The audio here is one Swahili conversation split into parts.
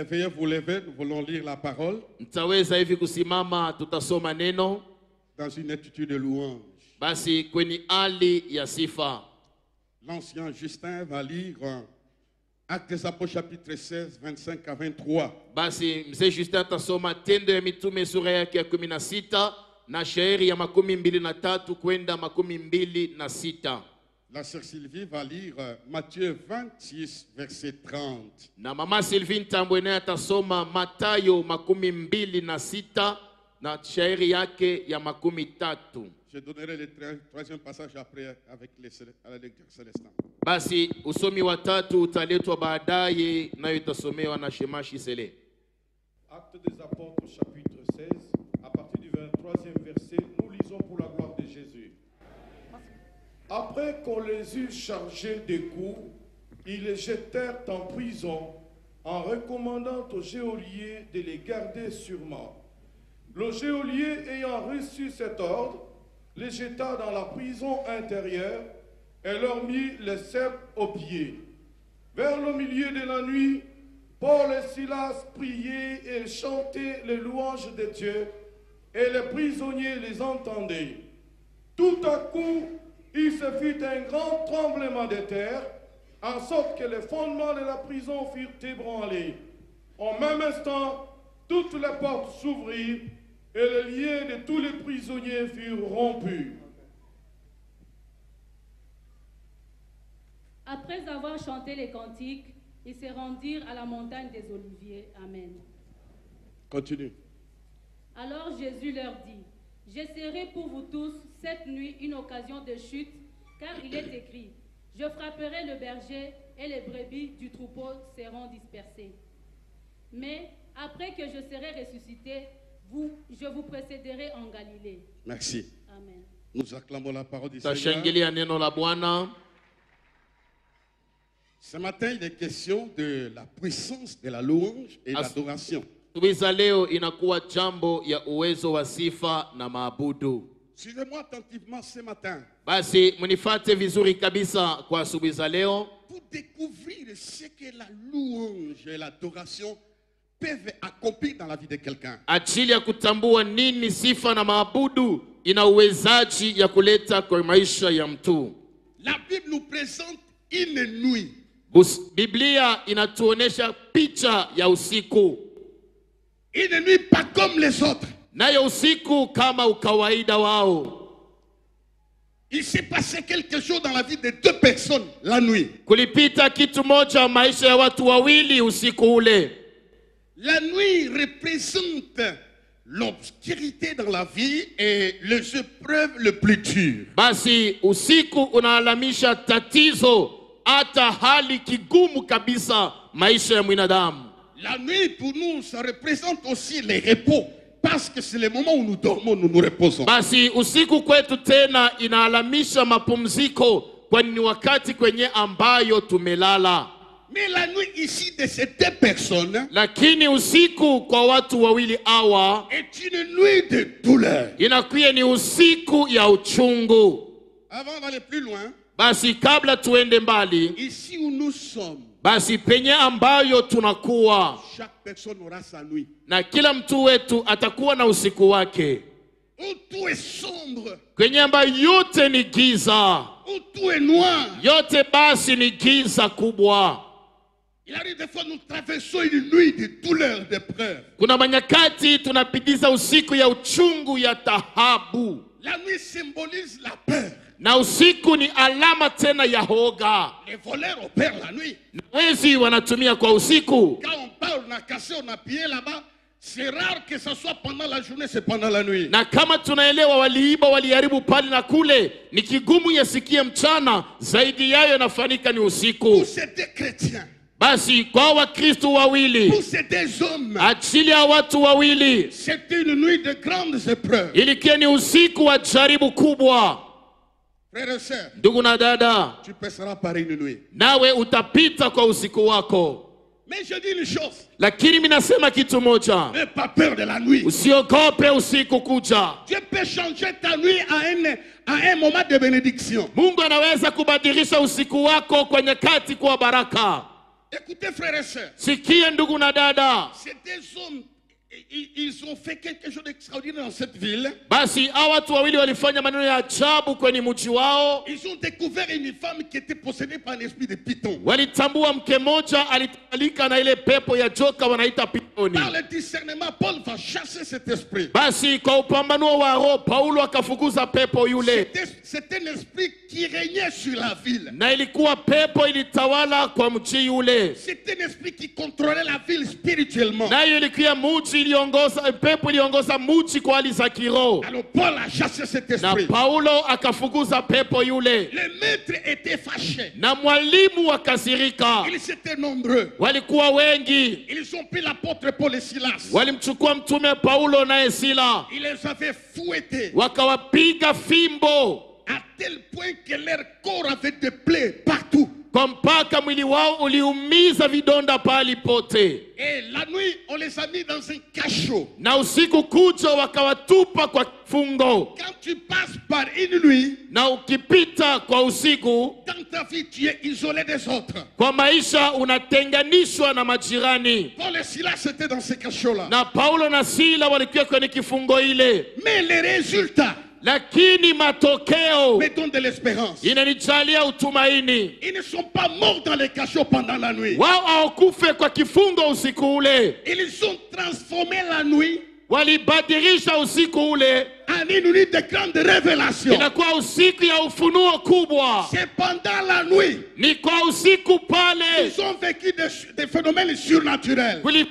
Veuillez vous lever, nous voulons lire la parole. Mtaweza hivi kusimama, tutasoma neno. Dans une attitude de louange. Basi kwenye hali ya sifa. L'ancien Justin va lire Actes des Apôtres chapitre 16, 25 à 23. Basi mzee Justin atasoma Tendo ya Mitume sura yake ya 16 na shairi ya 23 kwenda 26. La sœur Sylvie va lire Matthieu 26, verset 30. Na mama Sylvie Ntambwene atasoma Mathayo 26 na shairi yake ya 13. Je donnerai le troisième passage après avec la lecture Célestin. Basi usomi wa tatu utaletwa baadaye nayo itasomewa na Shemashi Sele. Actes des Apôtres chapitre 16, à partir du 23e verset, nous lisons pour la gloire de Jésus. Après qu'on les eut chargés des coups, ils les jetèrent en prison en recommandant au geôlier de les garder sûrement. Le geôlier ayant reçu cet ordre, les jeta dans la prison intérieure et leur mit les ceps aux pieds. Vers le milieu de la nuit, Paul et Silas priaient et chantaient les louanges de Dieu, et les prisonniers les entendaient. Tout à coup, il se fit un grand tremblement de terre, en sorte que les fondements de la prison furent ébranlés. En même instant, toutes les portes s'ouvrirent, et les liens de tous les prisonniers furent rompus. Après avoir chanté les cantiques, ils se rendirent à la montagne des Oliviers. Amen. Continue. Alors Jésus leur dit, « Je serai pour vous tous cette nuit une occasion de chute, car il est écrit, « Je frapperai le berger et les brebis du troupeau seront dispersées. » Mais après que je serai ressuscité, je vous précéderai en Galilée. Merci. Amen. Nous acclamons la parole du Seigneur. Tashangilia neno la Bwana. Ce matin, il est question de la puissance de la louange et l'adoration. Tubiza leo inakuwa jambo ya uwezo wa sifa na maabudu. Suivez-moi attentivement ce matin. Basi munifate vizuri kabisa kwa asubuhi za leo. Pour découvrir ce que la louange et l'adoration peuvent accomplir dans la vie de quelqu'un. Ajili ya kutambua nini sifa na maabudu ina uwezaji ya kuleta kwa maisha ya mtu. La Bible nous présente une nuit. Biblia inatuonesha picha ya usiku. Une nuit pas comme les autres. Nayo usiku kama ukawaida wao. Il s'est passé quelque chose dans la vie de deux personnes la nuit. Kulipita kitu moja maisha ya watu wawili usiku ule. La nuit représente l'obscurité dans la vie et les épreuves les plus dures. Basi usiku unaalamisha tatizo hata hali kigumu kabisa maisha ya mwanadamu. La nuit pour nous ça représente aussi le repos parce que c'est le moment où nous dormons, nous nous reposons. Basi usiku kwetu tena inaalamisha mapumziko kwani ni wakati kwenye ambayo tumelala. Mais la nuit ici de ces deux personnes, lakini usiku kwa watu wawili hawa est une nuit de douleur. Inakuwa ni usiku ya uchungu. Avant d'aller plus loin, basi kabla tuende mbali, ici où nous sommes, basi penye ambayo tunakuwa, chaque personne aura sa nuit. Na kila mtu wetu atakuwa na usiku wake. Où tout est sombre, kwenye ambayo yote ni giza, où tout est noir, yote basi ni giza kubwa. Il arrive des fois nous traversons une nuit de douleur, d'épreuve. Kuna manyakati tunapitiza usiku ya uchungu ya taabu. La nuit symbolise la peur. Na usiku ni alama tena ya hoga. Les voleurs opèrent la nuit. Wezi wanatumia kwa usiku. Quand on parle, on a cassé, on a pillé là-bas, c'est rare que ce soit pendant la journée, c'est pendant la nuit. Na kama tunaelewa waliiba waliharibu pale na kule, ni kigumu yasikie mchana, zaidi yayo yanafanyika ni usiku. Pour ces deux chrétiens, basi kwa Wakristo wawili, pour ces deux hommes, ajili ya watu wawili, c'était une nuit de grandes épreuves. Ilikuwa ni usiku wa jaribu kubwa. Frères et sœurs, ndugu na dada, tu passeras par une nuit. Nawe utapita kwa usiku wako. Mais je dis une chose. Lakini mimi nasema kitu moja. N'aie pas peur de la nuit. Usiogope usiku kuja. Dieu peut changer ta nuit à un moment de bénédiction. Mungu anaweza kubadilisha usiku wako kwa nyakati kwa baraka. Écoutez, frères et sœurs, Sikia ndugu na dada, c'est des hommes, ils ont fait quelque chose d'extraordinaire dans cette ville. basi hawa watu wawili walifanya maneno ya ajabu kwenye mji wao. Ils ont découvert une femme qui était possédée par un esprit de python. Walitambua mke moja alitalika na ile pepo ya joka wanaita pitoni. Par le discernement, Paul va chasser cet esprit. Basi kwa upambanuo wa roho Paulo akafukuza pepo yule. C'était un esprit qui régnait sur la ville. Na ilikuwa pepo ilitawala kwa mji yule. C'était un esprit qui contrôlait la ville spirituellement. Na ilikuwa mji iliongoza, pepo iliongoza mji kwa hali za kiroho. Alors Paul a chassé cet Na esprit. Paulo akafukuza pepo yule. Les maîtres étaient fâchés. Na mwalimu wakasirika. Ils étaient nombreux. Walikuwa wengi. Ils ont pris l'apôtre Paul et Silas. Walimchukua mtume Paulo na Sila. Ils les avaient fouettés Wakawapiga fimbo. à tel point que leur corps avait des plaies partout. Kwa mpaka mwili wao uliumiza vidonda pali pote. Et la nuit, on les a mis dans un cachot. Na usiku kucha wakawatupa kwa fungo. Quand tu passes par une nuit, Na ukipita kwa usiku, dans ta vie, tu es isolé des autres. kwa maisha unatenganishwa na majirani. Paul et Silas étaient dans ce cachot-là. Na Paulo na Sila walikuwa kwenye kifungo ile. Mais les résultats Lakini matokeo me donnent de l'espérance. inanijalia utumaini. Ils ne sont pas morts dans les cachots pendant la nuit. Wao hawakufe kwa kifungo usiku ule. Ils ont transformé la nuit Walibadilisha usiku ule en une nuit de grande révélation. inakuwa usiku ya ufunuo kubwa. C'est pendant la nuit Ni kwa usiku pale qu'ils ont vécu des phénomènes surnaturels. kuli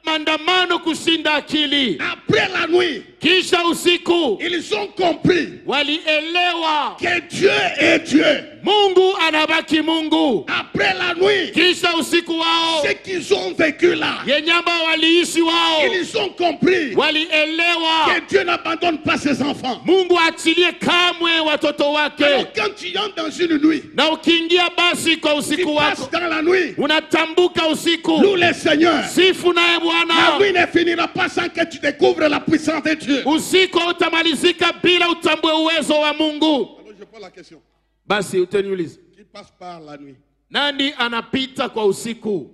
mandamano kushinda akili. Après la nuit, Kisha usiku ils ont compris walielewa que Dieu est Dieu. Mungu anabaki Mungu. Après la nuit, Kisha usiku wao ce qu'ils ont vécu là, yenye ambao waliishi wao ils ont compris walielewa que Dieu n'abandonne pas ses enfants. Mungu aachilie kamwe watoto wake. Alors quand tu entres dans une nuit, Na ukiingia basi kwa tu usiku passes wako dans la nuit, unatambuka usiku. loue le Seigneur. Sifu naye La Bwana. nuit ne finira pas sans que tu découvres la puissance de Dieu. Usiku utamalizika bila utambue uwezo wa Mungu. Alors je pose la question. Basi utaniuliza, Qui passe par la nuit? nani anapita kwa usiku?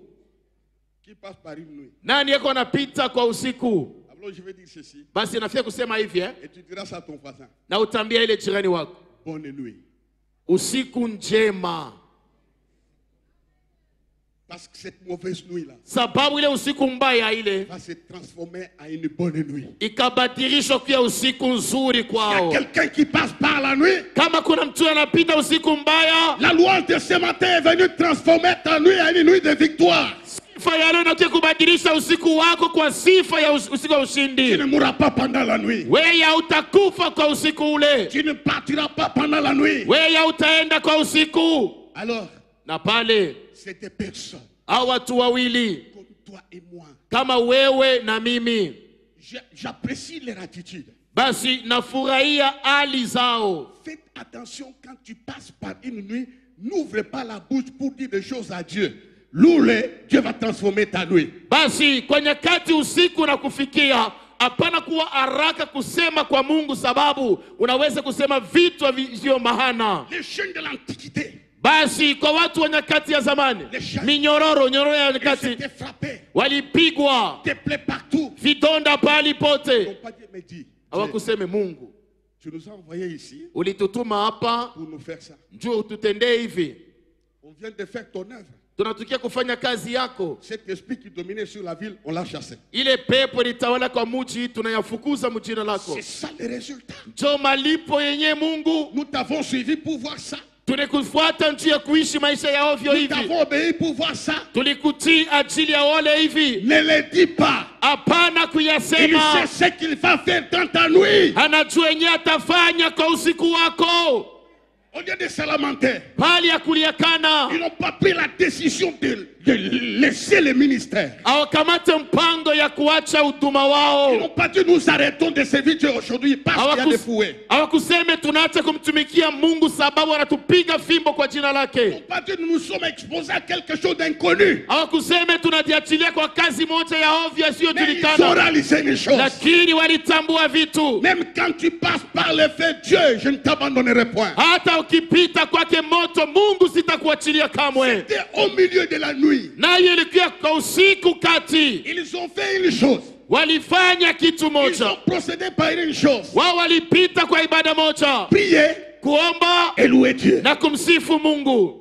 Qui passe par une nuit? Nani yako anapita kwa usiku? Alors je vais dire ceci. Basi nafia kusema hivi Et tu diras ça à ton voisin. na utambia ile jirani wako, Bonne nuit. usiku njema. Parce que cette mauvaise nuit-là Sababu ile usiku mbaya ile va se transformer en une bonne nuit. ikabadilishwa kuwa usiku nzuri Il y a kwao. quelqu'un qui passe par la nuit. Kama kuna mtu anapita usiku mbaya, La louange de ce matin est venue transformer ta nuit en une nuit de victoire. sifa ya leo inakuja kubadilisha usiku wako kwa sifa ya usiku wa Tu ushindi. ne mourras pas pendant la nuit. Wewe hautakufa kwa usiku ule. Tu ne partiras pas pendant la nuit. Wewe hautaenda kwa usiku. Alors, Na pale c'est des personnes hao watu wawili comme toi et moi. kama wewe na mimi, J'apprécie leur attitude. basi nafurahia hali zao. Faites attention quand tu passes par une nuit. N'ouvre pas la bouche pour dire des choses à Dieu. Loue-le, Dieu va transformer ta nuit. Basi kwa nyakati usiku na kufikia, hapana kuwa haraka kusema kwa Mungu, sababu unaweza kusema vitu visivyo maana. Les jeunes de l'Antiquité, Basi kwa watu wa nyakati ya zamani, nyororo ya ils nyakati étaient frappés, walipigwa des plaies partout. vidonda pali Ils pote. n'ont pas dit, mais dis, Hawakuseme Mungu, tu nous as envoyés ici ulitutuma hapa pour nous faire ça. njoo ututendee hivi. On vient de faire ton œuvre. Tunatukia kufanya kazi yako. Cet esprit qui dominait sur la ville, on l'a chassé. Ile pepo litawala kwa mji, tunayafukuza mjina lako. C'est ça le résultat. Njoo malipo yenye Mungu. Nous t'avons suivi pour voir ça. Tulikufuata njia ya kuishi maisha ya ovyo Nous hivi. t'avons obéi pour voir ça. Tulikutii ajili ya wale hivi. Ne le dis pas. Hapana Il kuyasema. sait ce qu'il va faire dans ta nuit. Anajua yenye atafanya kwa usiku wako. Au lieu de se lamenter, Pali ya kuliakana, ils n'ont pas pris la décision de laisser le ministère. hawakamate mpango ya kuacha huduma Ils wao. n'ont pas dit nous arrêtons de servir Dieu aujourd'hui parce qu'il y a des fouets. Hawakusema tunaacha kumtumikia Mungu sababu anatupiga fimbo kwa jina lake. Pas dit nous sommes exposés à quelque chose d'inconnu. Hawakusema tunajiachilia kwa kazi moja ya ovyo Mais ils ont isiyojulikana. réalisé une chose. Lakini walitambua vitu. Même quand tu passes par le feu, Dieu, je ne t'abandonnerai point. Hata ukipita kwake moto, Mungu sitakuachilia kamwe. C'était au milieu de la nuit. Naye ilikuwa kwa usiku kati. Ils ont fait une chose. Walifanya kitu Ils moja. ont procédé par une chose. Wao walipita kwa ibada moja. Prier Kuomba et louer Dieu. na kumsifu Mungu.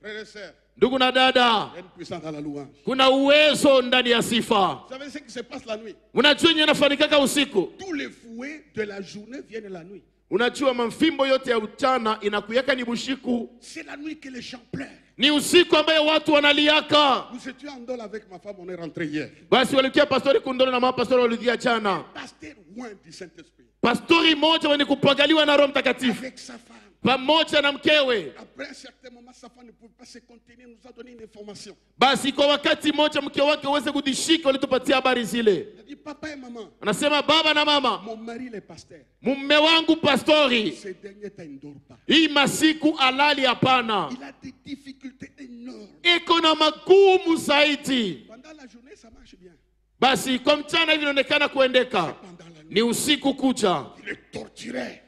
Frères et sœurs, Ndugu na dada, il y a une puissance dans la louange. kuna uwezo ndani ya sifa. Vous savez ce qui se passe la nuit? Unajua yenye inafanikaka usiku? Tous les fouets de la journée viennent la nuit. Unajua mafimbo yote ya uchana inakuyaka ni bushiku. C'est la nuit que les gens pleurent. Ni usiku ambayo watu wanaliaka. Nous étions en dol avec ma femme, on est rentré hier. Basi walikia pastori Kundolo na mapastori walikia jana. Pasteur loin du Saint-Esprit. Pastori moja wenye kupagaliwa na Roho Mtakatifu Avec sa femme. pamoja na mkewe. Après un certain moment, sa femme ne pouvait pas se contenir, nous a donné une information. Basi kwa wakati moja mke wake uweze kudishika, walitupatia habari zile. Il a dit, papa et maman, Anasema baba na mama, mon mari il est pasteur. mume wangu pastori, Ces derniers temps, il ne dort pas. hii masiku alali hapana. Il a des difficultés énormes. Iko na magumu zaidi. Pendant la journée, ça marche bien. Basi kwa mchana hivi inaonekana kuendeka. Pendant la nuit, Ni usiku kucha. il est torturé.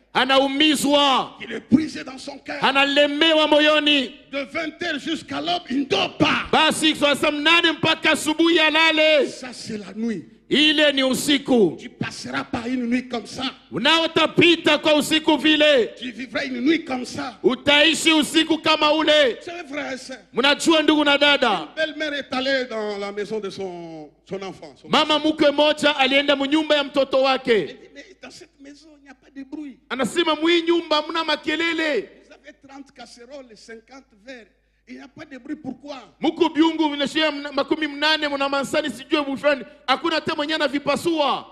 Anaumizwa, Il est brisé dans son cœur. analemewa moyoni. De 20h jusqu'à l'aube, il ne dort pas. Basi kwa saa 8 mpaka asubuhi alale. Ça, c'est la nuit. Ile ni usiku. Tu passeras par une nuit comme ça. Unaotapita kwa usiku vile. Tu vivras une nuit comme ça. Utaishi usiku kama ule. C'est vrai, frère et sœur. Mnajua ndugu na dada, Belle-mère est allée dans la maison de son enfant. mama mke moja alienda mnyumba ya mtoto Elle wake. dit, mais dans cette maison, il n'y a pas de bruit. Anasema mwi nyumba mna makelele. Vous avez 30 casseroles, 50 verres. Il n'y a pas de bruit. Pourquoi? Muko biungu vinashia 18 mna mansani sijue bufani. Hakuna hata mwenye anavipasua.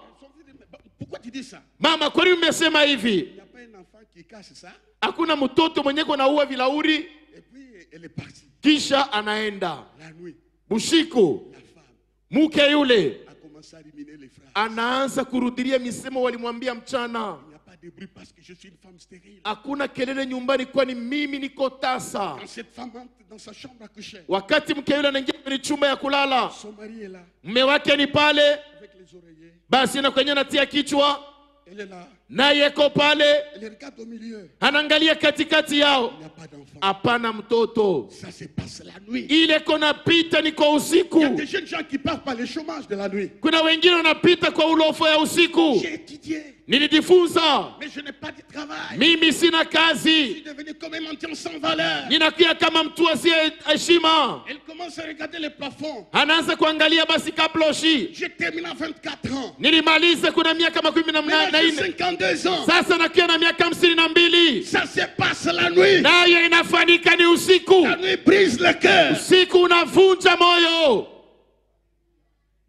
Pourquoi tu dis ça? Mama, kwa nini umesema hivi? Il n'y a pas un enfant qui cache ça. Hakuna mtoto mwenye kona ua vilauri Et puis, elle est partie. kisha anaenda. La nuit, Bushiku, la femme mke yule a commencé à ruminer les phrases. anaanza kurudilia misemo walimwambia mchana. Il n'y a pas de bruit parce que je suis une femme stérile. Hakuna kelele nyumbani kwani mimi niko tasa. Quand cette femme entre dans sa chambre à coucher, Wakati mke yule anaingia kwenye chumba ya kulala, son mari est là, mume wake ni pale, avec les oreillers. basi na kwenye natia kichwa, Elle est là. naye ko pale, Elle regarde au milieu. anaangalia katikati yao. Il n'y a pas d'enfant. Hapana mtoto. Ça se passe la nuit. Ile kona pita ni kwa Il y a usiku. des jeunes gens qui partent par le chômage de la nuit. Kuna wengine wanapita kwa ulofo ya usiku. J'ai étudié, Nilijifunza, mais je n'ai pas de travail. mimi sina Je kazi. suis devenu comme un mendiant sans valeur. Ninakuwa kama mtu asiye heshima. Elle commence à regarder le plafond. Anaanza kuangalia basi kabloshi. J'ai terminé à 24 ans. Nilimaliza kuna miaka 14. Maintenant, j'ai 52 ans. Sasa nakia na miaka 52. Ça se passe la nuit. Nayo inafanyika ni usiku. La nuit brise le cœur. Usiku unavunja moyo.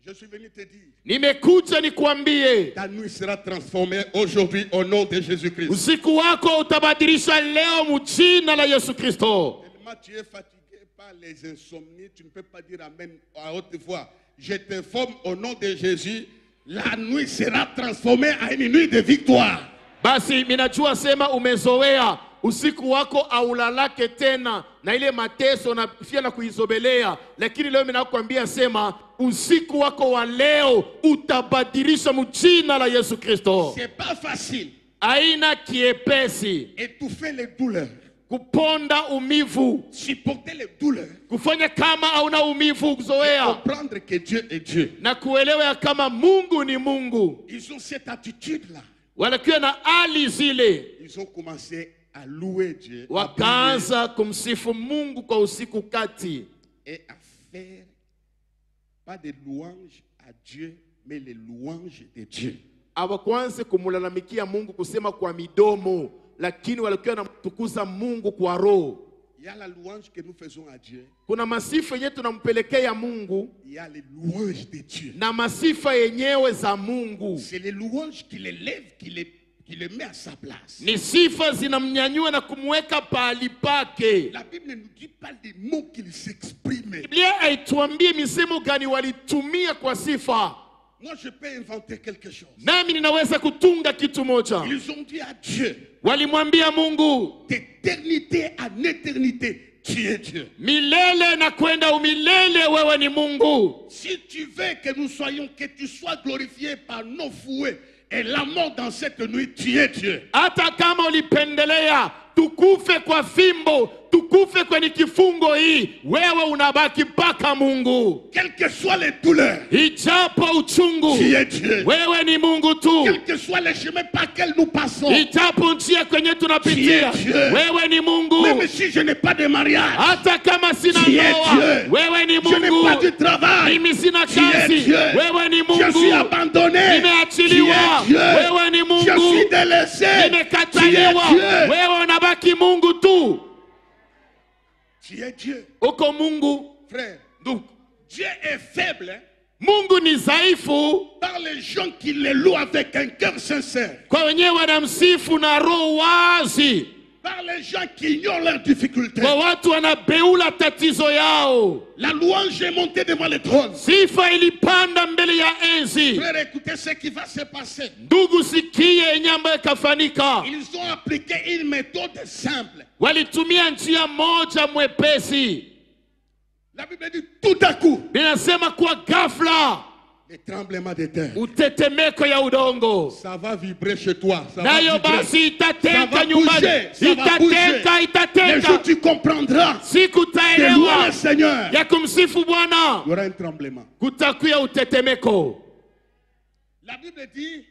Je suis venu te dire, Nimekuja nikuambie, ta nuit sera transformée aujourd'hui au nom de Jésus-Christ. usiku wako utabadilisha leo mjina la Yesu Kristo. Tellement tu es fatigué par les insomnies, tu ne peux pas dire amen à haute voix. Je t'informe au nom de Jésus, la nuit sera transformée en une nuit de victoire. Basi minajua sema umezoea usiku wako aulalake tena na ile mateso na fia na kuizobelea, lakini leo minakwambia sema usiku wako wa leo utabadilisha mjina la Yesu Kristo. C'est pas facile. Aina kiepesi Étouffer les douleurs, kuponda umivu, supporter les douleurs, kufanya kama hauna umivu, kuzoea comprendre que Dieu est Dieu. na kuelewa ya kama Mungu ni Mungu. Ils ont cette attitude-là. Wanakiwa na hali zile, Ils ont commencé à louer Dieu, à prier wakaanza kumsifu Mungu kwa usiku kati, et à faire pas des louanges à Dieu, mais les louanges de Dieu. hawakuanza kumulalamikia Mungu kusema kwa midomo, lakini walikuwa wanamtukuza Mungu kwa roho. Il y a la louange que nous faisons à Dieu. Kuna masifa yenyewe tunampelekea Mungu Il y a les louanges de Dieu. na masifa yenyewe za Mungu. C'est les louanges qui l'élèvent, qui le met à sa place. Ni sifa zinamnyanyua na kumweka pahali pake. La Bible ne nous dit pas les mots qu'il s'exprime. Biblia haituambie misemo gani walitumia kwa sifa. Moi, je peux inventer quelque chose. nami ninaweza kutunga kitu moja. Ils ont dit à Dieu, Walimwambia Mungu, d'éternité à éternité, tu es Dieu. milele na kwenda umilele wewe ni Mungu. Si tu veux que nous soyons, que tu sois glorifié par nos fouets et la mort dans cette nuit, tu es Dieu. Hata kama ulipendelea tukufe kwa fimbo, tukufe kwenye kifungo hii, wewe unabaki mpaka Mungu. Quelles que soient les douleurs, Ijapo uchungu, tu es Dieu. wewe ni Mungu tu. Quels que soient les chemins par lesquels nous passons, Ijapo njia kwenye tunapitia, Tu es Dieu. wewe ni Mungu. même si je n'ai pas de mariage, Hata kama sina Tu es ndoa, Dieu. wewe ni je n'ai Mungu. pas de travail, Mimi sina Tu es kazi, Dieu. wewe ni je suis Mungu. abandonné, tu Nimeachiliwa, es Dieu. wewe ni Je Mungu. suis délaissé, tu es Nimekataliwa, Dieu. wewe unabaki Mungu tu. Tu es Dieu. Uko Mungu. Frère, Ndugu, Dieu est faible, hein, Mungu ni dhaifu par les gens qui le louent avec un cœur sincère, kwa wenyewe wanamsifu na roho wazi, par les gens qui ignorent leurs difficultés. kwa watu wanabeula tatizo yao. La louange est montée devant le trône. Sifa ilipanda mbele ya enzi. Frère, écoutez ce qui va se passer. Ndugu, sikie yenye ambayo ikafanyika. Ils ont appliqué une méthode simple. Walitumia njia moja mwepesi. La Bible dit tout à coup, Linasema kwa ghafla, les tremblements de terre. utetemeko ya udongo. Ça va vibrer chez toi. Ça va Nayo vibrer. basi Ça itatenka va nyumbani. bouger, ça va bouger. Itatenka, Les itatenka. jours tu comprendras Siku que louer taelewa le Seigneur. ya kumsifu Bwana, Il y aura un tremblement. kutakuya utetemeko. La Bible dit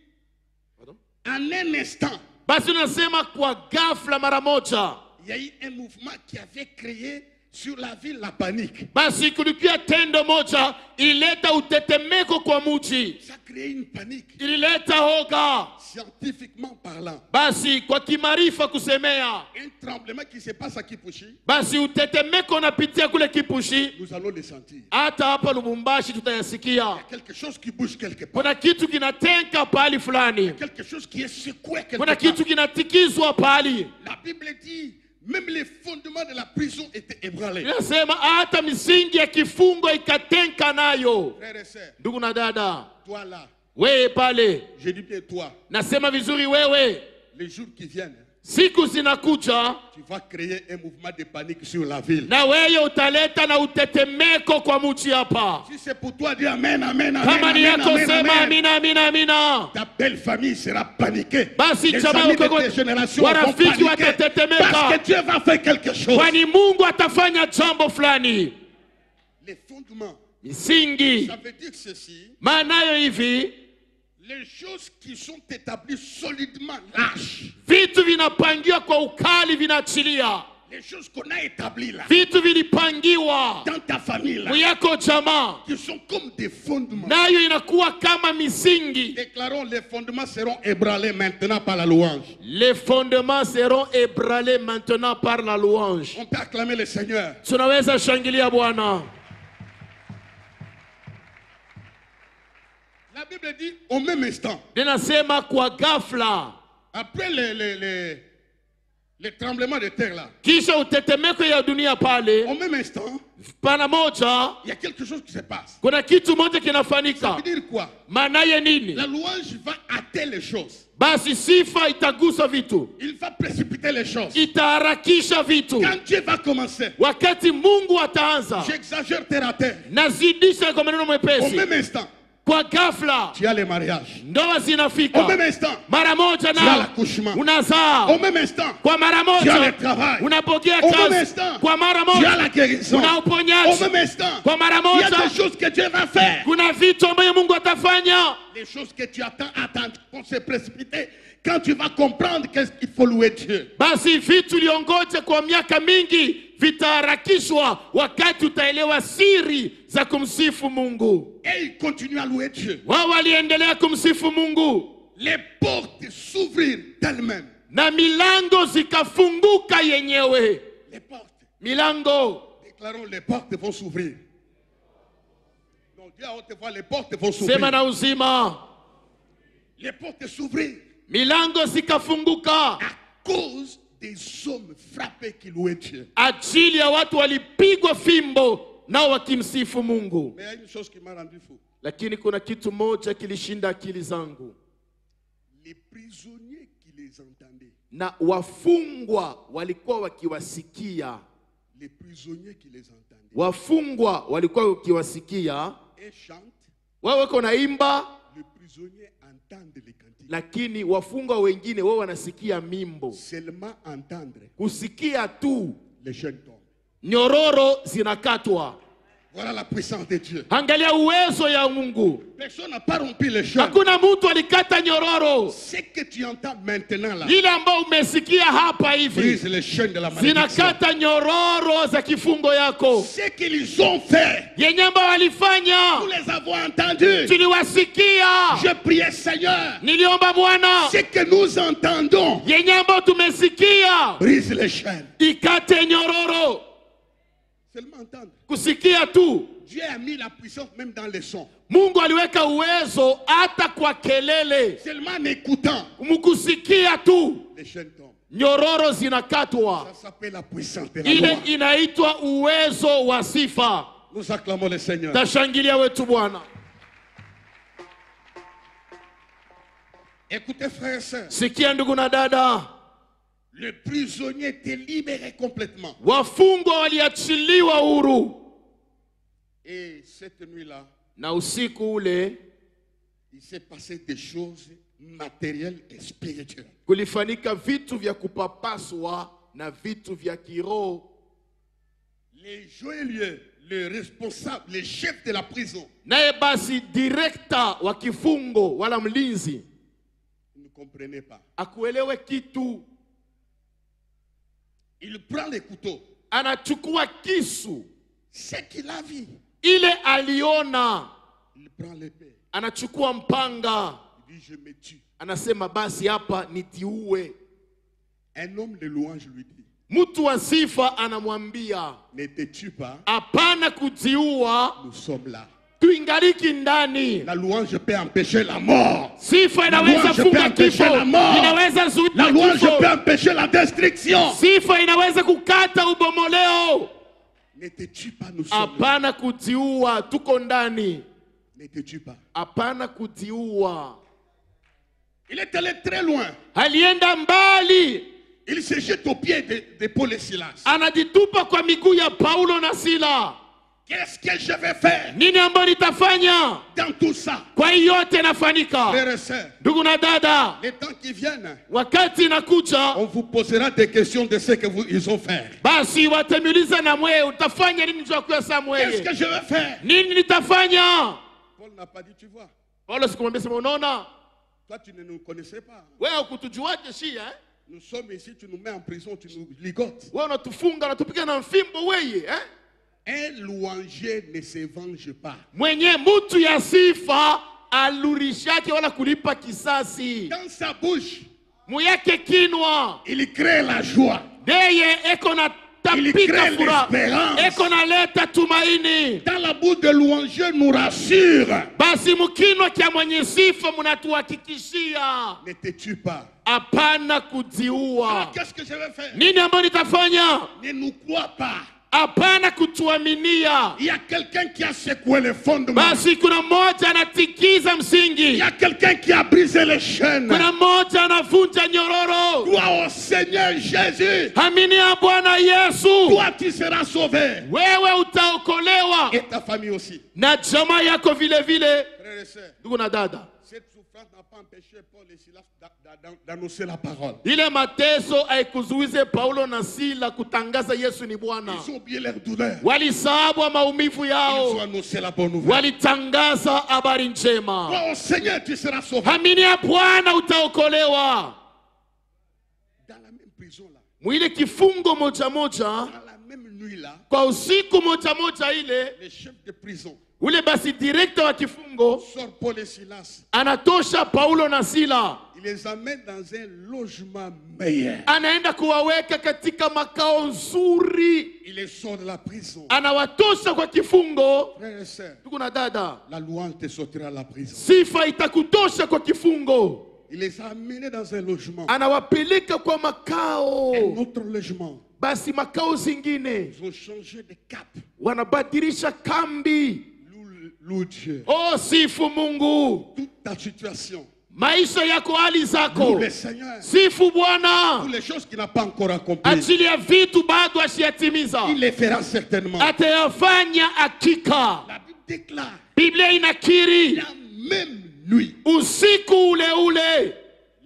en un instant, Basi unasema kwa ghafla, mara moja, il y a eu un mouvement qui avait créé sur la ville la panique. basi kulikuwa tendo moja ilileta utetemeko kwa mji, Ça a créé une panique, ilileta hoga. scientifiquement parlant. Basi kwa kimaarifa kusemea, Un tremblement qui se passe à Kipushi, basi utetemeko unapitia kule Kipushi, nous allons le sentir. hata hapa Lubumbashi tutayasikia. Quelque chose qui bouge quelque part. Kuna kitu kinatenka pahali fulani, Quelque chose qui est secoué quelque kuna part. kitu kinatikizwa pahali. La Bible dit, même les fondements de la prison étaient ébranlés. Inasema hata misingi ya kifungo ikatenka nayo. Frères et sœurs, Ndugu na dada, toi là, wewe pale, je dis bien toi, nasema vizuri wewe, les jours qui viennent, siku zinakuja tu vas créer un mouvement de panique sur la ville. na wewe utaleta na utetemeko kwa mji hapa. Si c'est pour toi, dis Amen, Amen, Amen, Kama ni Amen, yako Amen, sema Amen. amina, amina, amina. Ta belle famille sera paniquée. Basi Les jamaa amis de wako tes générations vont warafiki paniquer. watatetemeka, Parce que Dieu va faire quelque chose. kwani Mungu atafanya jambo fulani. Les fondements, Misingi ça veut dire ceci. maanayo hivi, Les choses qui sont établies solidement lâches. vitu vinapangiwa kwa ukali, vinaachilia. Les choses qu'on a établies là, Vitu vilipangiwa dans ta famille là, muyako jamaa, qui sont comme des fondements. nayo inakuwa kama misingi. Déclarons, les fondements seront ébranlés maintenant par la louange. Les fondements seront ébranlés maintenant par la louange. On peut acclamer le Seigneur. Tunaweza shangilia Bwana. La Bible dit au même instant, Ninasema kwa ghafla, après les tremblements de terre là, kisha utetemeko ya dunia pale, au même instant, pana moja, il y a quelque chose qui se passe. kuna kitu moja Ça kinafanyika. veut dire quoi? Maanaye nini? La louange va hâter les choses. Basi sifa itagusa vitu, Il va précipiter les choses. itaharakisha vitu. Quand Dieu va commencer, Wakati Mungu ataanza, j'exagère terre à terre, nazidisha kwa maneno au mepesi, même instant, kwa ghafla tu as le mariage. ndoa Au zinafika, même instant, mara moja tu as na l'accouchement. unazaa, Au même instant, kwa mara tu as moja le travail. unapokea Au même kazi, instant, kwa mara tu as moja la guérison. kuna Au uponyaji, même instant, kwa mara il y a moja des choses que Dieu va faire. kuna vitu ambayo Mungu atafanya. Les choses que tu attends vont se précipiter quand tu vas comprendre qu'est-ce qu'il faut louer Dieu. Basi vitu liongoje kwa miaka mingi vitaharakishwa wakati utaelewa siri za kumsifu Mungu. Et il continue à louer Dieu. Wao waliendelea kumsifu Mungu Les portes s'ouvrirent d'elles-mêmes. na milango zikafunguka yenyewe. Les portes. Milango, Déclarons, les portes vont s'ouvrir. Donc Dieu à haute voix, les portes vont sema s'ouvrir. na uzima, Les portes s'ouvrirent milango zikafunguka à cause des hommes frappés qui louaient Dieu. ajili ya watu walipigwa fimbo nao wakimsifu Mungu. Mais il y a une chose qui m'a rendu fou. Lakini kuna kitu moja kilishinda akili zangu. Les prisonniers qui les entendaient. Na wafungwa walikuwa wakiwasikia. Les prisonniers qui les entendaient. Wafungwa walikuwa wakiwasikia. Et chantent. Wao wako naimba. Les prisonniers entendent les cantiques. Lakini wafungwa wengine wao wanasikia mimbo. Seulement entendre. Kusikia tu. Les chaînes tombent. Nyororo zinakatwa. Voilà la puissance de Dieu. Angalia uwezo ya Mungu. Personne n'a pas rompu les chaînes. Hakuna mtu alikata nyororo. Ce que tu entends maintenant là. Ile ambao umesikia hapa hivi. Brise les chaînes de la malédiction. Zinakata nyororo za kifungo yako. Ce qu'ils ont fait. Yenye ambao walifanya. Nous les avons entendus. Tuliwasikia. Je priais Seigneur. Niliomba Bwana. Ce que nous entendons. Yenye ambao tumesikia. Brise les chaînes. Ikate nyororo. Seulement entendre. Kusikia tu. Dieu a mis la puissance même dans les sons. Mungu aliweka uwezo hata kwa kelele. Seulement en écoutant. Mkusikia tu. Les chaînes tombent. Nyororo zinakatwa. Ça s'appelle la puissance de la Ile loi. inaitwa uwezo wa sifa. Nous acclamons le Seigneur. Tashangilia wetu Bwana. Écoutez frères et sœurs. Sikia ndugu na dada. Le prisonnier était libéré complètement. Wafungwa waliachiliwa huru. Et cette nuit-là, Na usiku ule il s'est passé des choses matérielles et spirituelles. kulifanyika vitu vya kupapaswa na vitu vya kiroho. Les joailliers, le responsable, les chefs de la prison, Naye basi direkta wa kifungo wala mlinzi ne comprenaient pas. akuelewe kitu. Il prend les couteaux. Anachukua kisu. Ce qu'il a vu. Ile aliona. Il prend l'épée. Anachukua mpanga. Il dit je me tue. Anasema basi hapa nitiue. Un homme de louange lui dit. Mtu wa sifa anamwambia. Ne te tue pas. Hapana kujiua. Nous sommes là. Tuingaliki ndani. La louange peut empêcher la mort. Sifa inaweza funga kifo. Inaweza zuia kifo. La louange peut empêcher la destruction. Sifa inaweza kukata ubomoleo. Ne te tue pas, nous sommes là. Hapana kujiua, tuko ndani. Ne te tue pas. Hapana kujiua. Il est allé très loin. Alienda mbali. Il se jette aux pieds de Paul et Silas. Anajitupa kwa miguu ya Paulo na Sila. Qu'est-ce que je vais faire Nini ambayo nitafanya? dans tout ça? Kwa hiyo yote nafanyika. Frères et sœurs, Ndugu na dada, les temps qui viennent, wakati inakuja, on vous posera des questions de ce que ils ont fait. basi watamuuliza na mwe utafanya nini ndio kwa saa Qu'est-ce mwe? que je vais faire? Nini nitafanya? Paul n'a pas dit, tu vois, Paulo sikumwambia sema unaona, toi tu ne nous connaissais pas. wewe ukutujuaje shia eh? Nous sommes ici, tu nous mets en prison, tu nous ligotes. Wewe unatufunga unatupiga na mfimbo wewe eh? Un louanger ne se venge pas. Mwenye mtu ya sifa alurishake wala kulipa kisasi. Dans sa bouche, Muyake kinwa. il crée la joie. Deye eko na Il tapika crée fura. l'espérance. Eko na leta tumaini. Dans la bouche de louanger nous rassure. Basi mkinwa kia mwenye sifa mnatuhakikishia. Ne te tue pas. Hapana Alors, kujiua. qu'est-ce que je vais faire? Nini ambayo nitafanya? Ne nous crois pas. Hapana kutuaminia. Il y a quelqu'un qui a secoué les fondements. Basi kuna mmoja anatikiza Il msingi. y a quelqu'un qui a brisé les chaînes. Kuna mmoja anavunja nyororo. Toi au Seigneur Jésus, Aminia Bwana Yesu. toi tu seras sauvé. Wewe utaokolewa. Et ta famille aussi. Na jamaa yako vile vile. Frères et sœurs, Ndugu na dada. cette souffrance n'a pas empêché Paul et Silas d'annoncer la parole. Ile mateso haikuzuize Paulo na Sila kutangaza Yesu ni Bwana. Ils ont oublié leur douleur. Walisahau maumivu Ils ont yao. annoncé la bonne nouvelle. Walitangaza habari njema. Toi au Seigneur tu seras sauvé. Aminia Bwana utaokolewa. Dans la même prison là, Mwile kifungo moja moja, dans la même nuit là, kwa usiku moja moja ile, les chefs de prison ule basi direkta wa kifungo sortent Paul et Silas. anatosha Paulo na Sila. Il les amène dans un logement meilleur. Anaenda kuwaweka katika makao nzuri. Il les sort de la prison. Anawatosha kwa kifungo. Frères et sœurs, Ndugu na dada, la louange te sortira de la prison. sifa itakutosha kwa kifungo. Il les a amenés dans un logement. Anawapeleka kwa makao. Un autre logement. basi makao zingine Ils ont changé de cap. wanabadilisha kambi. Loue Dieu. Oh, sifu Mungu. Toute ta situation. Maisha yako, hali Loue zako, le Seigneur. sifu Bwana. Pour les choses qu'il n'a pas encore accomplies. Ajili ya vitu bado asiyatimiza, Il les fera certainement. atayafanya hakika. La Bible déclare, Biblia inakiri la même nuit, usiku ule ule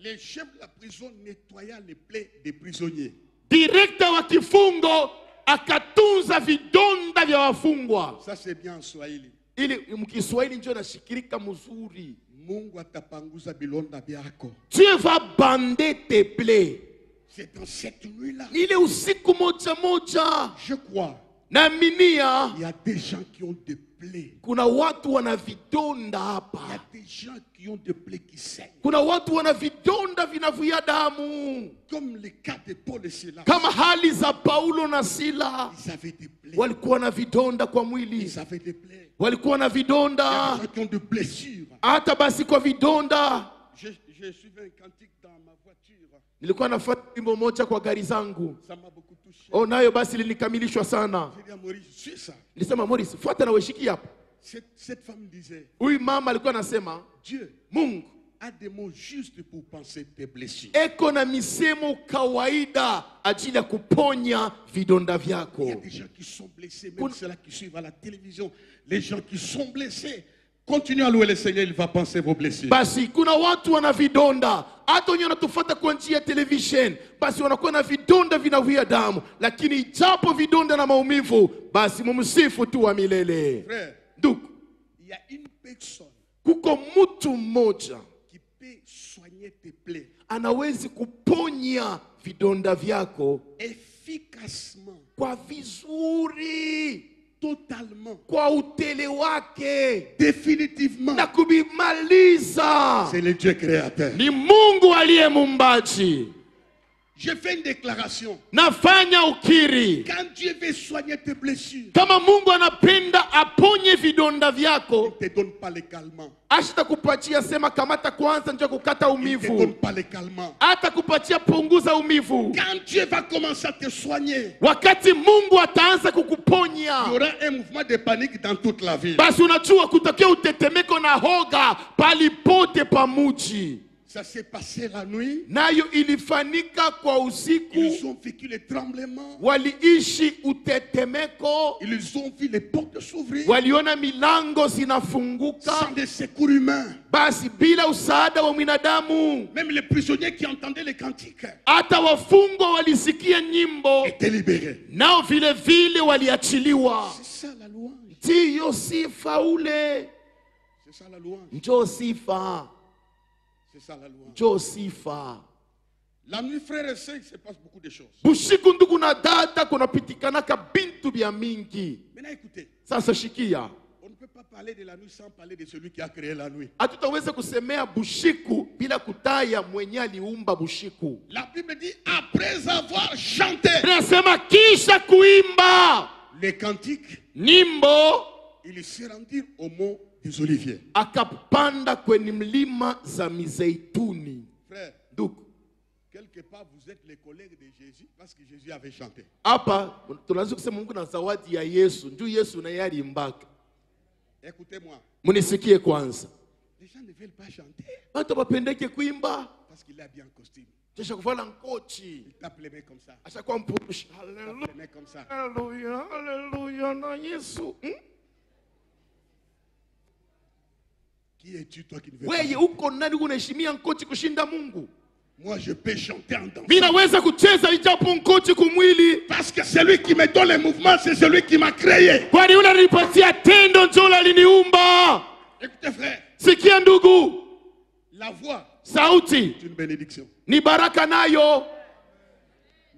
les chefs de la prison nettoyaient les plaies des prisonniers. direkta wa kifungo akatunza vidonda vya wafungwa. Ça c'est bien en Swahili. Ili mkiswahili ndio nashikirika mzuri. Mungu atapanguza bilonda byako. Dieu va bander tes plaies. C'est dans cette nuit-là. Ile usiku moja moja, Je crois, naaminia il y a des gens qui ont des plaies. kuna watu wana vidonda Il y a hapa. des gens qui ont des plaies qui saignent. Kuna watu wana vidonda vinavuja damu, Comme le cas de Paul et Silas. kama hali za Paulo na Sila. Ils avaient des plaies. Walikuwa na vidonda kwa mwili, Ils avaient des plaies. walikuwa na Il y a vidonda des gens qui ont des blessures. hata basi kwa vidonda. Je suivais un cantique dans ma voiture. Nilikuwa nafanya wimbo moja kwa gari zangu, Ça m'a beaucoup touché. oh, nayo basi linikamilishwa sana. J'ai dit à Maurice, suis ça. Nilisema Morris, fuata na weshiki hapa. Cette femme disait, Huyu mama alikuwa anasema Dieu Mungu a des mots justes pour penser tes blessures. eko na misemo kawaida ajili ya kuponya vidonda Il y a vyako. des gens qui sont blessés, même ceux-là qui suivent à la télévision. Les gens qui sont blessés, continuez à louer le Seigneur, il va penser vos blessures. Basi kuna watu wana vidonda, hata wenyewe wanatufuata kwa njia ya television, basi wanakuwa na vidonda vinavuja damu, lakini ijapo vidonda na maumivu, basi mumsifu tu wa milele. Frère, Ndugu, il y a une personne kuko mtu mmoja qui peut soigner tes plaies anawezi kuponya vidonda vyako efficacement, kwa vizuri, totalement, kwa utele wake définitivement. na kubimaliza. C'est le Dieu créateur. Ni Mungu aliye muumbaji. Je fais une déclaration. Nafanya ukiri, Quand Dieu veut soigner tes blessures, kama Mungu anapenda aponye vidonda il vyako, ne te donne pas les calmants. ashitakupatia sema kamata kwanza ndio kukata Il ne te donne umivu, pas les calmants. atakupatia punguza umivu. Quand Dieu va commencer à te soigner, Wakati Mungu ataanza il y kukuponya, aura un mouvement de panique dans toute la ville. basi unajua kutokea utetemeko na hoga palipote pa muji. Ça s'est passé la nuit. Nayo ilifanyika kwa usiku, Ils ont vécu les tremblements. waliishi utetemeko, Ils ont vu les portes s'ouvrir waliona milango zinafunguka, sans des secours humains. basi bila usaada wa binadamu. Même les prisonniers qui entendaient les cantiques Hata wafungwa walisikia nyimbo, étaient libérés. nao vile vile waliachiliwa. C'est ça la louange. Ndiyo sifa ule, C'est ça la louange. njoo sifa, C'est ça la louange. njoo sifa. La nuit, frères et sœurs, il se passe beaucoup de choses. Bushiku ndugu na dada, kunapitikanaka bintu bya mingi. Maintenant, écoutez, Sasa shikia, on ne peut pas parler de la nuit sans parler de celui qui a créé la nuit. hatutaweza kusemea bushiku bila kutaya mwenye aliumba bushiku. La Bible dit, après avoir chanté Tunasema kisha kuimba les cantiques, nyimbo, ils se rendirent au mont des Oliviers. akapanda kwenye mlima za Mizeituni. Frère, Ndugu, quelque part, vous êtes les collègues de Jésus parce que Jésus avait chanté. hapa tunaweza kusema Mungu na zawadi ya Yesu, njoo Yesu na yeye aliimbaka. Écoutez-moi, Munisikie kwanza, les gens ne veulent pas chanter watu wapendeke kuimba, parce qu'il est habillé en costume. kisha kuvala nkochi, Il tape les mains comme ça. ashakuwa mpurushi. Il tape Haleluya, les mains comme ça. haleluya, haleluya na Yesu. Qui es-tu, toi qui ne veux pas Wewe chanter? uko nani unaheshimia nkochi kushinda Mungu? Moi, je peux chanter en dansant. Mimi naweza kucheza ijapo nkochi kumwili, Parce que celui qui me donne les mouvements, c'est celui qui m'a créé. kwani yule alinipatia tendo ndio aliniumba. Écoutez, frère, Sikia ndugu, la voix, sauti c'est une bénédiction. ni baraka nayo.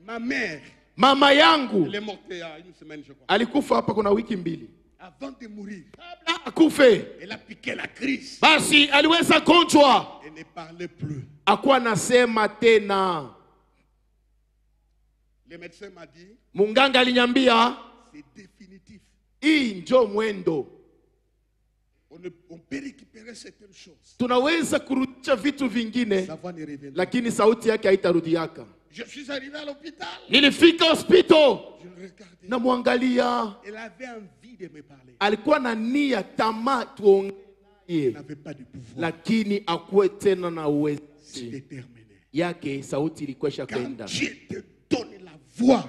Ma mère, Mama yangu elle est morte il y a une semaine, je crois. alikufa hapa kuna wiki mbili. Avant de mourir, Kabla akufe, elle a piqué la crise. basi aliweza gonjwa, Elle ne parlait plus. akuwa nasema tena. Le médecin m'a dit, Munganga alinyambia c'est définitif. hii njo mwendo, On peut récupérer certaines choses. tunaweza kurudisha vitu vingine, Ça va ne revenir. lakini sauti yake haitarudiaka. Je suis arrivé à l'hôpital. Nilifika hospital. Je le regardais. Namwangalia. Elle avait envie de me parler. Alikuwa na nia tamaa tuongee Elle naye. n'avait pas de pouvoir. Lakini akuwe tena na uwezo C'était terminé. yake, sauti ilikuwa Quand kwenda. Dieu te donne la voix,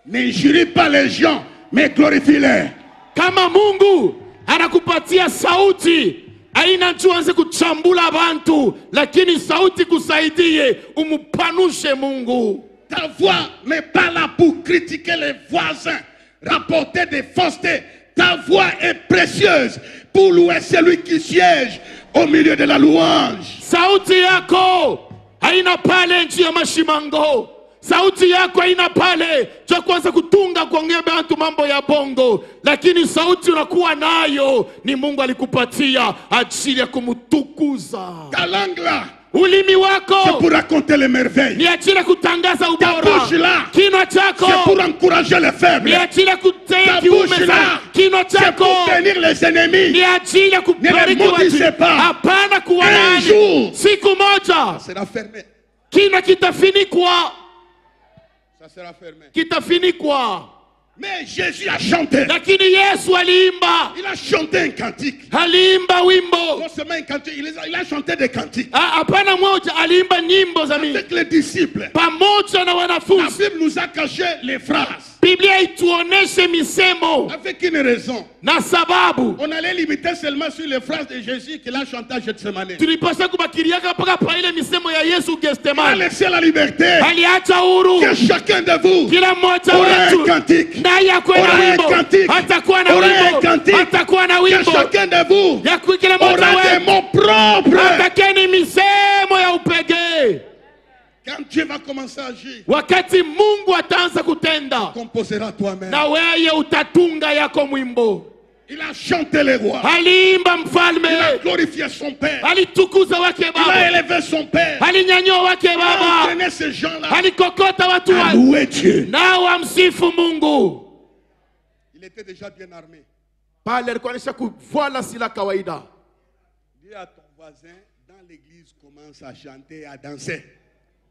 n'injurie pas les gens, mais glorifie-les. Kama Mungu anakupatia sauti, haina tuanze kuchambula abantu, lakini sauti kusaidie umupanushe Mungu. Ta voix n'est pas là pour critiquer les voisins, rapporter des faussetés. Ta voix est précieuse pour louer celui qui siège au milieu de la louange. Sauti yako haina pale nchi ya mashimango. Sauti yako haina pale cha kwanza kutunga kuongea bantu mambo ya bongo, lakini sauti unakuwa nayo ni Mungu alikupatia ajili ya kumtukuza. Ta langue là, Ulimi c'est wako pour raconter les merveilles. ni ajili ya kutangaza Ta ubora. bouche là, Kinwa c'est chako pour encourager les faibles. ni ajili ya kutea Ta kiume bouche sana. là, Kinwa c'est chako pour bénir les ennemis. ni ajili ya kubariki watu. maudissez pas. Hapana Un kuwalaani. jour, Siku moja ça sera fermé. kina kitafinikwa, Ça sera fermé. kitafinikwa. Mais Jésus a chanté. Lakini Yesu aliimba, Il a chanté un cantique. aliimba wimbo. Non seulement un cantique, il a chanté des cantiques. Hapana moja, aliimba nyimbo za mingi Avec les disciples. pamoja na La wanafunzi. Bible nous a caché les phrases. Biblia ituoneshe misemo Avec une raison. na sababu. On allait limiter seulement sur les phrases de Jésus qu'il a chanté à Gethsemane. Tulipaswa kubakiriaka mpaka pa ile misemo ya Yesu Il a Gethsemane. laissé la liberté. Aliacha huru Que chacun de vous kila mmoja aura un wetu cantique. naye akuwe na Aura un wimbo, cantique. atakuwa na Aura un wimbo, cantique. atakuwa na Que wimbo chacun de vous ya kila mmoja aura des wetu mots propres. atakeni misemo ya upekee. Quand Dieu va commencer à agir, Wakati Mungu ataanza kutenda, composera toi-même. na weye utatunga yako mwimbo. Il a chanté les rois. Aliimba Il a mfalme, glorifié son Père. alitukuza wake Il a baba, élevé son Père. alinyanyua wake Il a baba, entraîné ces gens-là alikokota watu à wa louer Dieu. nao wamsifu Mungu. Il était déjà bien armé. Pale alikuwa anisha kuvala sila kawaida. Dis à ton voisin, dans l'église, commence à chanter, à danser.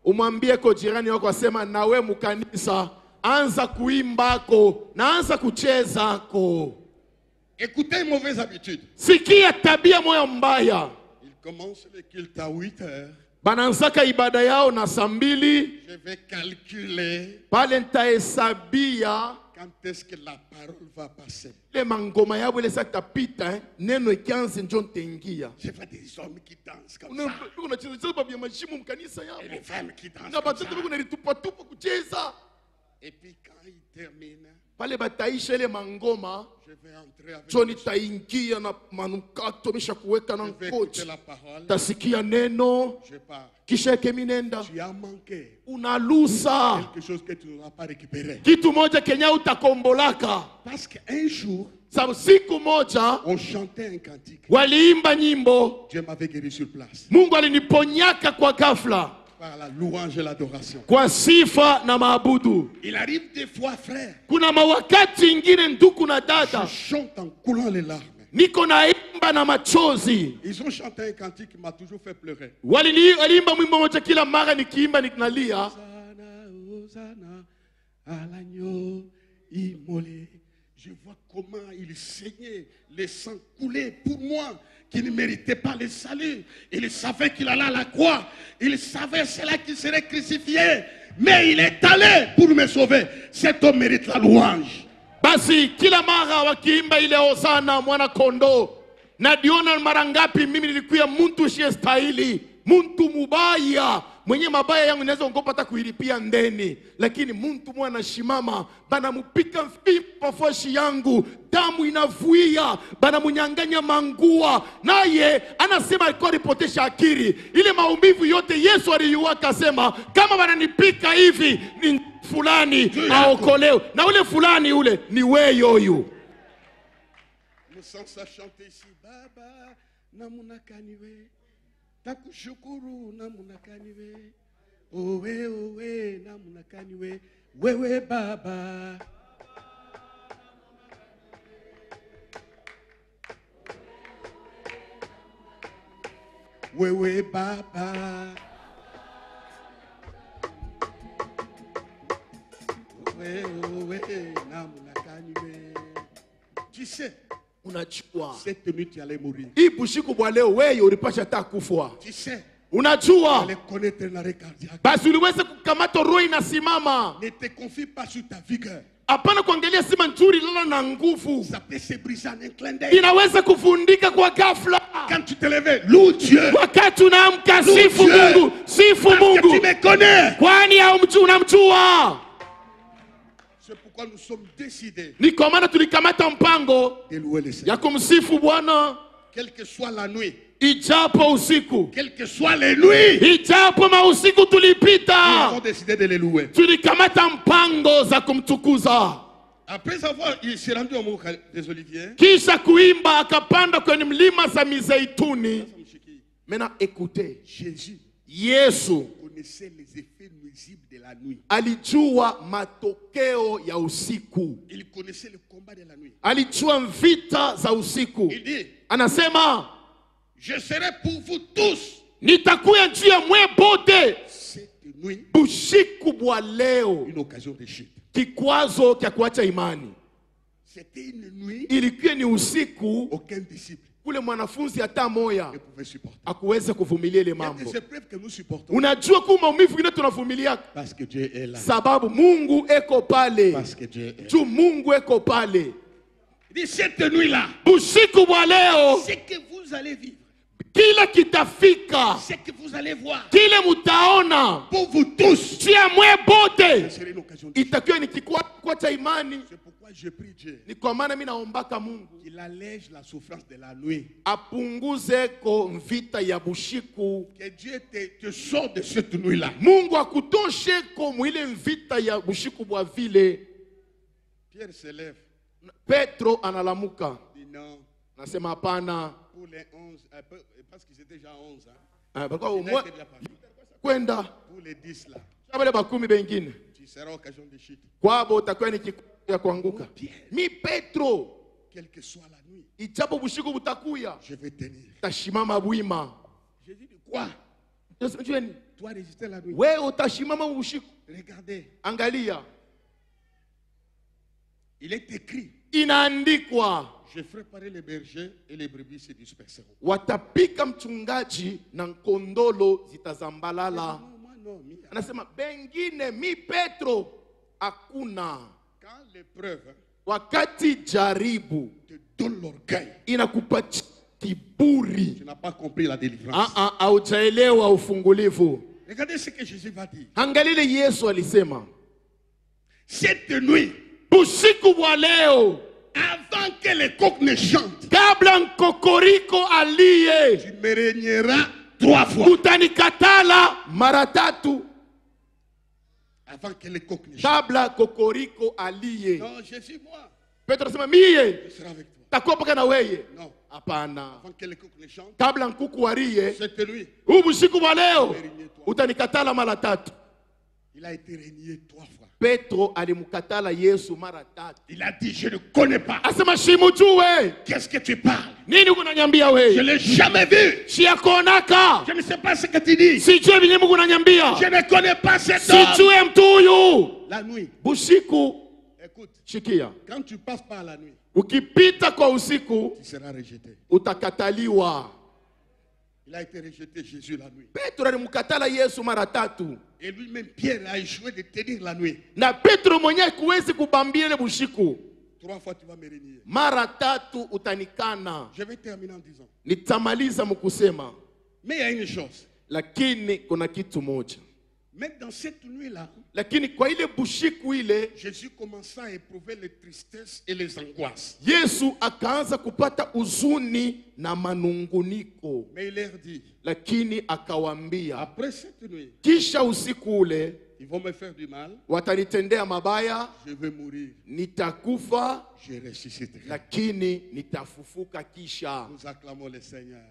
Umwambie ko jirani wako asema, nawe mukanisa anza kuimbako na anza kuchezako. Écoutez une mauvaise habitude. Sikia tabia moyo mbaya. Il commence le culte à 8 heures. Bananzaka ibada yao na saa 2. Je vais calculer Pale nitahesabia quand est-ce que la parole va passer. ile mangoma yao ile sasa tapita, neno ikianza njo nitaingia. Je vois des hommes qui dansent comme Una ça. unacheza baba ya mashimu mkanisa yao. Et les femmes qui dansent Na comme ça. batoto biko nalitupa tupa kucheza. Et puis quand il termine, Pale bataisha ile mangoma, je vais entrer avec jo nitaingia na manukato misha kuweka na je vais kochi. écouter la parole. Tasikia neno, Je pars. kisha yake minenda. Tu as manqué Unalusa quelque chose que tu n'auras pas récupéré. kitu moja Kenya utakombolaka. Parce qu'un jour, Sababu siku moja on chantait un cantique. waliimba nyimbo, Dieu m'avait guéri sur place. Mungu aliniponyaka kwa ghafla, Par la louange et l'adoration. kwa sifa na maabudu. Il arrive des fois, frère, Kuna mawakati ingine nduku na je dada, chante en coulant les larmes. niko naimba na machozi. Ils ont chanté un cantique qui m'a toujours fait pleurer. Waliimba mwimbo moja, kila mara nikiimba ninalia. Hosanna, Hosanna, à l'agneau immolé. Je vois comment il saignait, le sang coulait pour moi, qui ne méritait pas le salut. Il savait qu'il allait à la croix. Il savait cela qui serait crucifié. Mais il est allé pour me sauver. Cet homme mérite la louange. Basi kila mara wakiimba ile Hosana mwana kondo, na diona mara ngapi mimi nilikuwa muntu usiyestahili, muntu mubaya, mwenye mabaya yangu naweza ngopata kuilipia ndeni, lakini muntu mwana shimama bana mupika fimbo foshi yangu, damu inavuia, bana munyanganya mangua, naye anasema alikuwa ripotesha akiri ile maumivu yote. Yesu aliyua akasema, kama wananipika hivi ni fulani aokolewe, na ule fulani ule ni wewe huyu. Nous sommes à chanter ici. Baba, namuna kaniwe. Takushukuru namuna kaniwe. Owe, owe, namuna kaniwe. Wewe baba. Wewe baba. Tu sais, Unajua cette nuit tu allais mourir. hii bushiku bwa leo wewe ulipasha hata kufa. Tu sais, tu Unajua allais connaître un arrêt cardiaque. basi uliweza kukamata roho inasimama. Ne te confie pas sur ta vigueur. Hapana kuangalia sima nzuri lala na nguvu. Ça peut se briser en un clin d'œil. Inaweza kufundika kwa ghafla. Quand tu te lèves, loue Dieu. Wakati unaamka sifu Dieu. Mungu, sifu Parce que Mungu. tu me connais. Kwani unamjua. C'est pourquoi nous sommes décidés Ni kwa maana tulikamata mpango de louer le Seigneur. ya kumsifu Bwana Quelle que soit la nuit, ijapo usiku, quelles que soient les nuits, ijapo mausiku nous tulipita, avons décidé de les louer. tulikamata mpango za kumtukuza. Après avoir, il s'est rendu au mont des Oliviers. Kisha kuimba akapanda kwenye mlima za Mizeituni. Maintenant écoutez, Jésus Yesu connaissait les effets nuisibles de la nuit. alijua matokeo ya usiku, Il connaissait le combat de la nuit. alijua vita za usiku. Il dit, Anasema je serai pour vous tous nitakuya juu ya mwe bote cette nuit bushiku bwa leo. une occasion de chute. Kikwazo kya kuacha imani C'était une nuit, ilikuwa ni usiku aucun disciple kule mwanafunzi hata moya ne pouvait supporter. akuweze kuvumilia ile Il y a des mambo. épreuves que nous supportons Unajua kuwa maumivu ingine tunavumilia parce que Dieu est là. sababu Mungu eko pale, Parce que Dieu est là. juu Mungu eko pale. Il dit, cette nuit-là, Bushiku bwa leo ce que vous allez vivre, kila kitafika, ce que vous allez voir, kile mutaona pour vous tous, juu ya mwe ce bote serait une occasion de chute. itakiwa ni kikwazo cha imani. C'est pourquoi je prie Dieu Ni kwa maana mimi naombaka Mungu qu'il allège la souffrance de la nuit. apunguze ko vita ya bushiku. Que Dieu te sorte de cette nuit-là. Mungu akutoshe ko mwile vita ya bushiku bwa vile. Pierre se lève, Petro analamuka, dit non, nasema hapana, pour les 11, parce qu'ils étaient déjà 11, hein. Bakwa Il a été déjà parti. kwenda Pour les 10 là, wale bakumi bengine tu seras occasion de chute. kwabo utakuwa ni kikwazo ya kuanguka. Mi Petro, Quelle que soit la nuit, ijapo bushiku butakuya, je vais tenir. tashimama bwima. Jésus dit quoi? Jueni, Toi résister la nuit. wewe utashimama bushiku. Regardez, Angalia, il est écrit, inaandikwa je ferai parer les bergers et les brebis se disperseront. watapika mchungaji na nkondolo zitazambalala. Non, moi non, Mia. Anasema bengine, mi Petro hakuna. Quand l'épreuve Wakati jaribu te donne l'orgueil, inakupatia kiburi, tu n'as pas compris la délivrance. haujaelewa ufungulivu. Regardez ce que Jésus va dire. Angalile Yesu alisema, Cette nuit, usiku wa leo, avant que les coqs ne chantent, kabla nkokoriko aliye, tu me régneras 3 fois. utanikatala mara tatu. Avant que les coqs ne chantent. Kabla kokoriko aliye. Non, Jésus, moi, Petro anasema miye je serai avec toi. takuwa paka na weye. Non, Hapana, avant que les coqs ne chantent, kabla nkuku wariye, cette nuit, huu usiku wa leo utanikatala mara tatu. il a été régné 3 fois. Petro alimkatala Yesu mara tatu. Il a dit, je ne connais pas. Asema shimujue, Qu'est-ce que tu parles? nini kunanyambia Je we? ne l'ai jamais vu. Siakonaka, Je ne sais pas ce que tu dis. sijue vinye Mungu nanyambia, Je ne connais pas cet homme. sijue mtu huyu. La nuit, Busiku, écoute, shikia, quand tu passes par la nuit, ukipita kwa usiku tu seras rejeté. utakataliwa. Il a été rejeté, Jésus, la nuit. Petro alimkatala Yesu mara tatu, Et lui-même, Pierre, a échoué de tenir la nuit. na Petro mwenyewe kuwezi kubambia ile bushiku. 3 fois, tu vas me régner. Mara tatu utanikana. Je vais terminer en disant, Nitamaliza mkusema, mais il y a une chose. lakini kuna kitu moja. Même dans cette nuit-là, Lakini kwa ile bushiku ile, Jésus commença à éprouver les tristesses et les angoisses. Yesu akaanza kupata uzuni na manunguniko. Mais il leur dit, Lakini akawambia, après cette nuit, kisha usiku ule ils vont me faire du mal, watanitendea mabaya, je vais mourir, nitakufa, je ressusciterai. lakini nitafufuka kisha. Nous acclamons le Seigneur.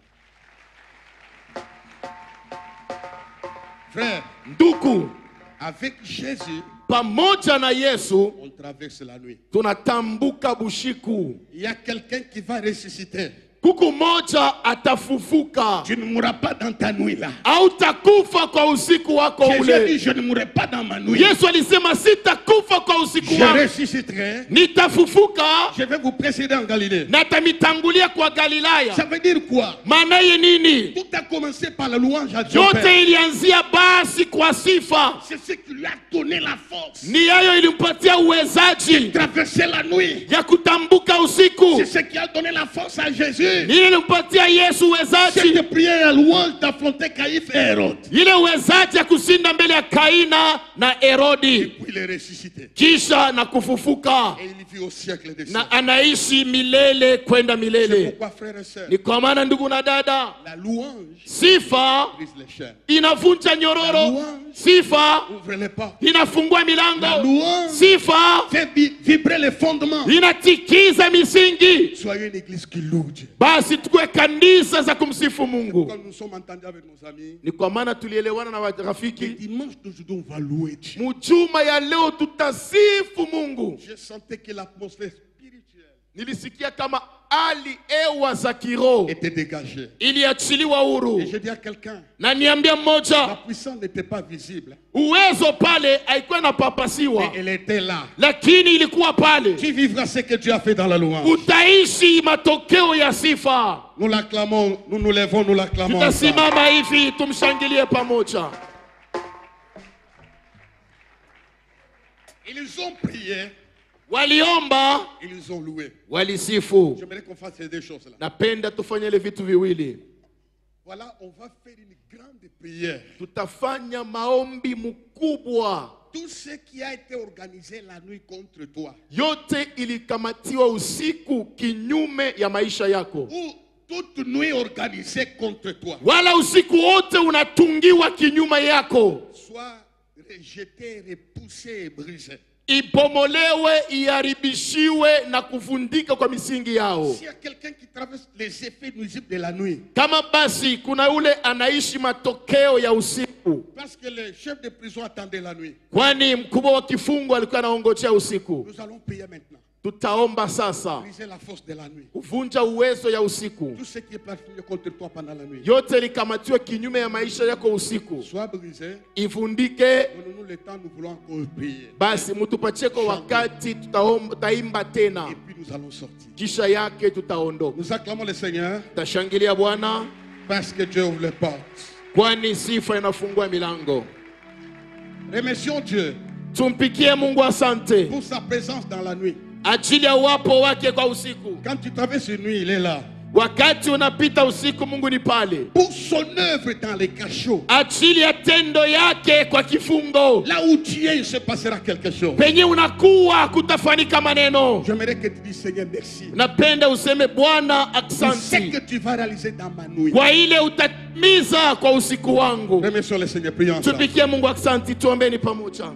Frère, Ndugu, avec Jésus, pamoja na Yesu on traverse la nuit. tunatambuka bushiku. Il y a quelqu'un qui va ressusciter. kuku moja atafufuka. Tu ne mourras pas dans ta nuit là. Hautakufa kwa usiku wako Jésus ule. dit, je ne mourrai pas dans ma nuit. Yesu alisema sitakufa kwa usiku Je wangu, ressusciterai. nitafufuka Je vais vous précéder en Galilée. na tamitangulia kwa Ça Galilaya. veut dire quoi? Maana ye nini? Tout a commencé par la louange à Dieu Père. Yote ilianzia basi kwa sifa. C'est ce qui lui a donné la force. Ni yayo ilimpatia uwezaji Traverser la nuit. ya kutambuka usiku. C'est ce qui a donné la force à Jésus. Ni ile ilimpatia Yesu uwezaji. Cette prière à louange d'affronter Caïphe et Hérode. Ile uwezaji ya kusinda mbele ya Kaina na Et Herodi. puis il est ressuscité. Kisha na kufufuka. Et il vit au siècle des Na siècles. anaishi milele kwenda C'est milele. pourquoi, frères et sœurs, Ni kwa maana ndugu na dada, la louange sifa brise les chaînes. inavunja La nyororo. louange Sifa ouvre les portes. inafungua La milango. louange Sifa fait vibrer les fondements. inatikiza misingi. Soyez une église qui loue Dieu. Basi tukue kanisa za kumsifu Mungu. Quand nous sommes entendus avec nos amis, Ni kwa maana tulielewana na le rafiki, dimanche d'aujourd'hui, on va louer Dieu. mujuma ya leo tutasifu Mungu. Je sentais que l'atmosphère spirituelle Nilisikia kama hali ewa za kiroho était dégagée. iliachiliwa huru. Et je dis à quelqu'un, Na niambia la mmoja, puissance n'était pas visible, uwezo pale haikuwa mais napapasiwa, elle était là. lakini ilikuwa pale. Tu vivras ce que Dieu a fait dans la louange. Utaishi matokeo ya sifa. Nous l'acclamons, nous nous lèvons, nous l'acclamons ensemble. Tutasimama hivi tumshangilie pamoja. Ils ont prié, Waliomba, ils ont loué. walisifu. J'aimerais qu'on fasse ces deux choses-là. Napenda tufanye ile vitu viwili. Voilà, on va faire une grande prière. Tutafanya maombi mkubwa. Tout ce qui a été organisé la nuit contre toi, Yote ilikamatiwa usiku kinyume ya maisha yako, ou toute nuit organisée contre toi, wala usiku wote unatungiwa kinyume yako, soit rejeté, repoussé et brisé. ibomolewe, iharibishiwe na kuvundika kwa misingi yao. S'il y a quelqu'un qui traverse les effets nuisibles de la nuit, Kama basi kuna ule anaishi matokeo ya usiku, parce que le chef de prison attendait la nuit, kwani mkubwa wa kifungo alikuwa anaongojea usiku. nous allons prier maintenant. Tutaomba sasa Briser la force de la nuit. kuvunja uwezo ya usiku. Tout ce qui est parfumé contre toi pendant la nuit, Yote likamatiwe kinyume ya maisha yako usiku, soit brisé. ivundike. Donnons-nous le temps, nous voulons encore prier. Basi mutupatie kwa wakati, tutaimba tena, Et puis nous allons sortir. kisha yake tutaondoka. Nous acclamons le Seigneur Tashangilia Bwana, parce que Dieu ouvre les portes. kwani sifa inafungua milango. Remercions Dieu Tumpikie Mungu asante pour sa présence dans la nuit. ajili ya uwapo wake kwa usiku. Quand tu traverses une nuit, il est là. Wakati unapita usiku, Mungu ni pale Pour son œuvre dans les cachots. ajili ya tendo yake kwa kifungo. Là où tu es, il se passera quelque chose. Penye unakuwa kutafanika maneno. J'aimerais que tu dises Seigneur, merci. Napenda useme Bwana Pour ce aksanti que tu vas réaliser dans ma nuit. kwa ile utatimiza kwa usiku wangu. Remercions le Seigneur, prions ensemble. Tupikie Mungu aksanti, tuombeni pamoja.